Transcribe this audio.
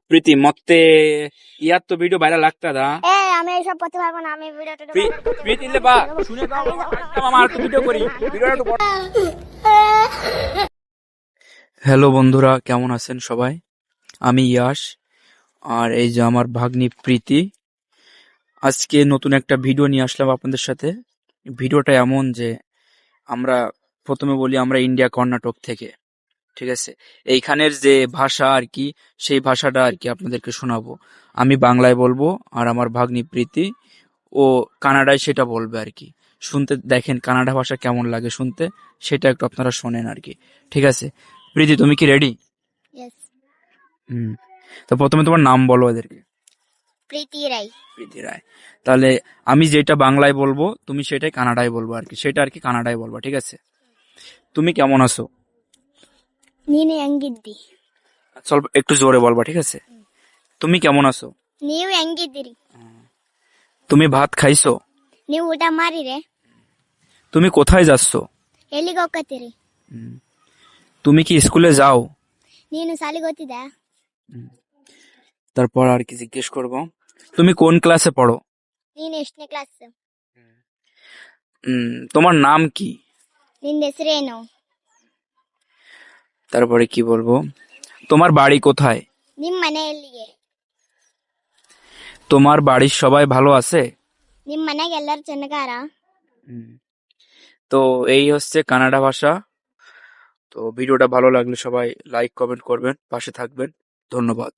ಪ್ರೀತಿ ಮತ್ತೆ ಇವತ್ತು video viral ಆಗ್ತದಾ? আমি এইসব করতে পারবো না, আমি ভিডিওটা প্রীতি ইল্লে বা শুনে দাও মামা আর ভিডিও করি ভিডিওটা একটু বড়। হ্যালো বন্ধুরা, কেমন আছেন সবাই? আমি ইয়াশ, আর এই যে আমার ভাগ্নি প্রীতি। আজকে নতুন একটা ভিডিও নিয়ে আসলাম আপনাদের সাথে। ভিডিওটা এমন যে আমরা প্রথমে বলি আমরা ইন্ডিয়া কর্ণাটক থেকে, ঠিক আছে? এইখানের যে ভাষা আর কি, সেই ভাষাটা আর কি আপনাদেরকে শোনাবো। আমি বাংলায় বলবো আর আমার ভাগ্নি প্রীতি ও কানাডায় সেটা বলবে আর কি। শুনতে দেখেন কানাডা ভাষা কেমন লাগে শুনতে, সেটা একটু আপনারা শোনেন আর কি। ঠিক আছে প্রীতি, তুমি কি রেডি? ইয়েস। হুম। তো প্রথমে তোমার নাম বলো এদেরকে। প্রীতি রাই। প্রীতি রায়। তাহলে আমি যেটা বাংলায় বলবো তুমি সেটাই কানাডায় বলবো আর কি, সেটা আর কি কানাডায় বলবো, ঠিক আছে? তুমি কেমন আছো? ನೀನು ಹೆಂಗಿದ್ದಿ? ಸ್ವಲ್ಪ একটু জোরে বলবা, ঠিক আছে? তুমি কেমন আছো? ನೀವು ಹೆಂಗಿದ್ದೀರಿ? তুমি ভাত খাইছো? ನೀವು ಊಟ ಮಾಡಿರೆ? তুমি কোথায় যাচ্ছ? ಎಲ್ಲಿಗೆ ಹೋಗ್ಕತ್ತೀರಿ? তুমি কি স্কুলে যাও? ನೀನು ಶಾಲಿಗೆ ಹೋಗ್ತಿದ್ದ? তারপর আর কি জিজ্ঞেস করবো, তুমি কোন ক্লাসে পড়ো? ನೀನು ಎಷ್ಟನೇ ಕ್ಲಾಸ್? তোমার নাম কি? ನಿನ್ನ ಹೆಸರೇನು? তারপরে কি বলবো, তোমার বাড়ি কোথায়? ನಿಮ್ಮ ಮನೆ ಎಲ್ಲಿಗೆ? তোমার বাড়ির সবাই ভালো আছে? ನಿಮ್ಮ ಮನೆಗೆ ಎಲ್ಲರೂ ಚೆನ್ನಾಗಾರ? তো এই হচ্ছে কানাডা ভাষা। তো ভিডিওটা ভালো লাগলে সবাই লাইক কমেন্ট করবেন, পাশে থাকবেন। ধন্যবাদ।